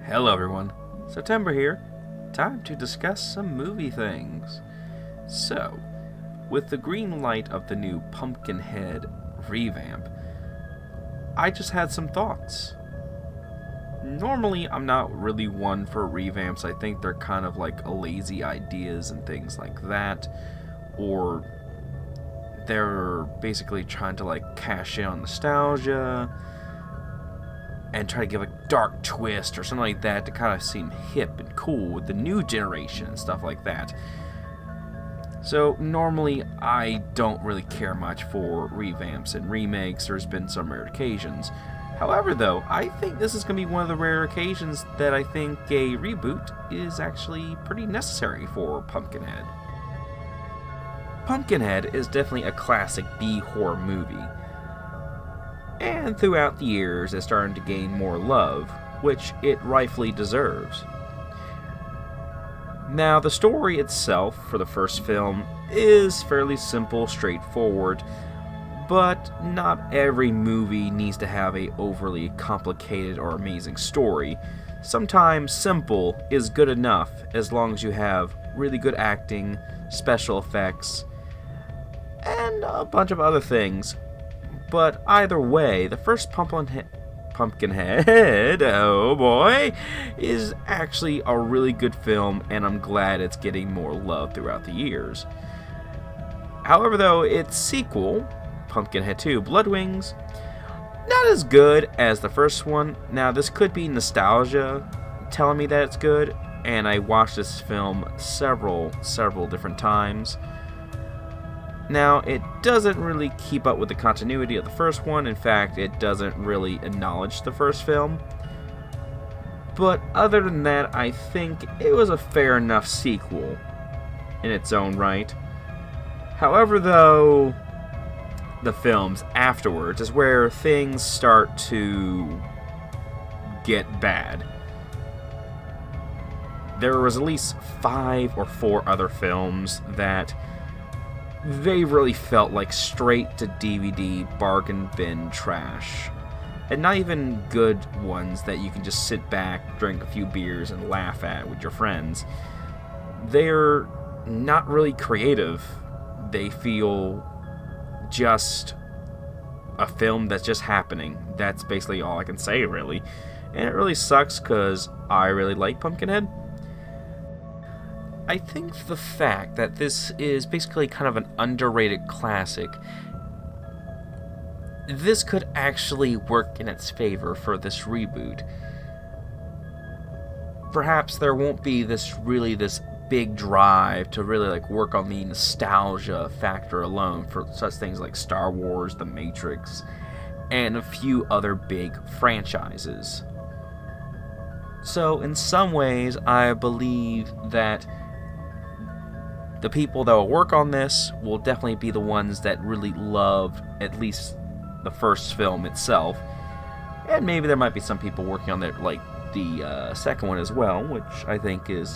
Hello everyone, September here. Time to discuss some movie things. So, with the green light of the new Pumpkinhead revamp, I just had some thoughts. Normally, I'm not really one for revamps. I think they're kind of like lazy ideas and things like that. Or they're basically trying to like cash in on nostalgia and try to give a dark twist or something like that to kind of seem hip and cool with the new generation and stuff like that. So normally I don't really care much for revamps and remakes. There's been some rare occasions. However though, I think this is going to be one of the rare occasions that I think a reboot is actually pretty necessary for Pumpkinhead. Pumpkinhead is definitely a classic B-horror movie. And throughout the years, it's starting to gain more love, which it rightfully deserves. Now, the story itself for the first film is fairly simple, straightforward, but not every movie needs to have a overly complicated or amazing story. Sometimes simple is good enough as long as you have really good acting, special effects, and a bunch of other things. But either way, the first Pumpkinhead, oh boy, is actually a really good film, and I'm glad it's getting more love throughout the years. However though, its sequel, Pumpkinhead 2 Blood Wings, not as good as the first one. Now this could be nostalgia telling me that it's good, and I watched this film several different times. Now, it doesn't really keep up with the continuity of the first one. In fact, it doesn't really acknowledge the first film. But other than that, I think it was a fair enough sequel in its own right. However, though, the films afterwards is where things start to get bad. There was at least 5 or 4 other films that they really felt like straight to DVD bargain bin trash. And not even good ones that you can just sit back, drink a few beers, and laugh at with your friends. They're not really creative. They feel just a film that's just happening. That's basically all I can say, really. And it really sucks because I really like Pumpkinhead. I think the fact that this is basically kind of an underrated classic, this could actually work in its favor for this reboot. Perhaps there won't be this big drive to really like work on the nostalgia factor alone for such things like Star Wars, The Matrix, and a few other big franchises. So in some ways, I believe that the people that will work on this will definitely be the ones that really love at least the first film itself. And maybe there might be some people working on the second one as well, which I think it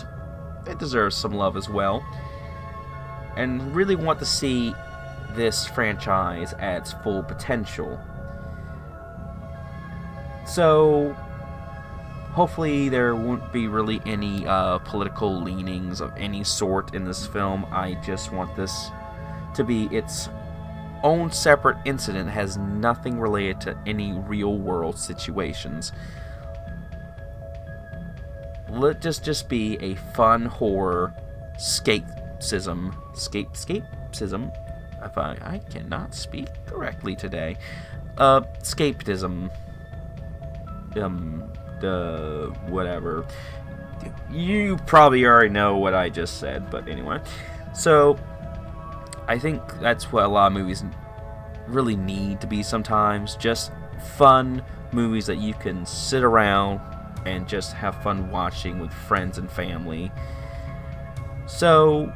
deserves some love as well. And really want to see this franchise at its full potential. So hopefully there won't be really any political leanings of any sort in this film. I just want this to be its own separate incident. It has nothing related to any real world situations. Let this just be a fun horror escapism. If I cannot speak correctly today. Escapism. Whatever. You probably already know what I just said, but anyway. So, I think that's what a lot of movies really need to be sometimes. Just fun movies that you can sit around and just have fun watching with friends and family. So,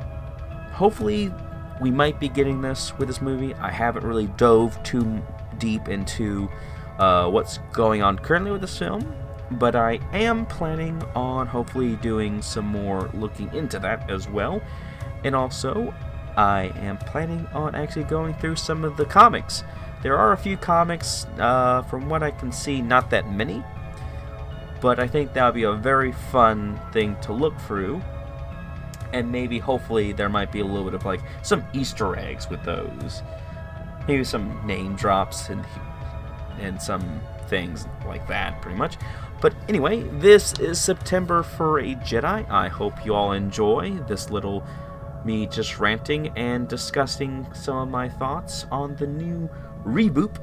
hopefully we might be getting this with this movie. I haven't really dove too deep into what's going on currently with this film, but I am planning on hopefully doing some more looking into that as well. And also, I am planning on actually going through some of the comics. There are a few comics, from what I can see, not that many, but I think that would be a very fun thing to look through. And maybe, hopefully, there might be a little bit of, like, some Easter eggs with those. Maybe some name drops and some things like that, pretty much. But anyway, this is September for a Jedi. I hope you all enjoy this little me just ranting and discussing some of my thoughts on the new reboot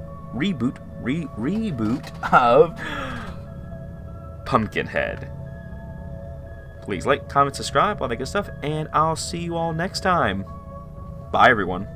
of Pumpkinhead. Please like, comment, subscribe, all that good stuff, and I'll see you all next time. Bye, everyone.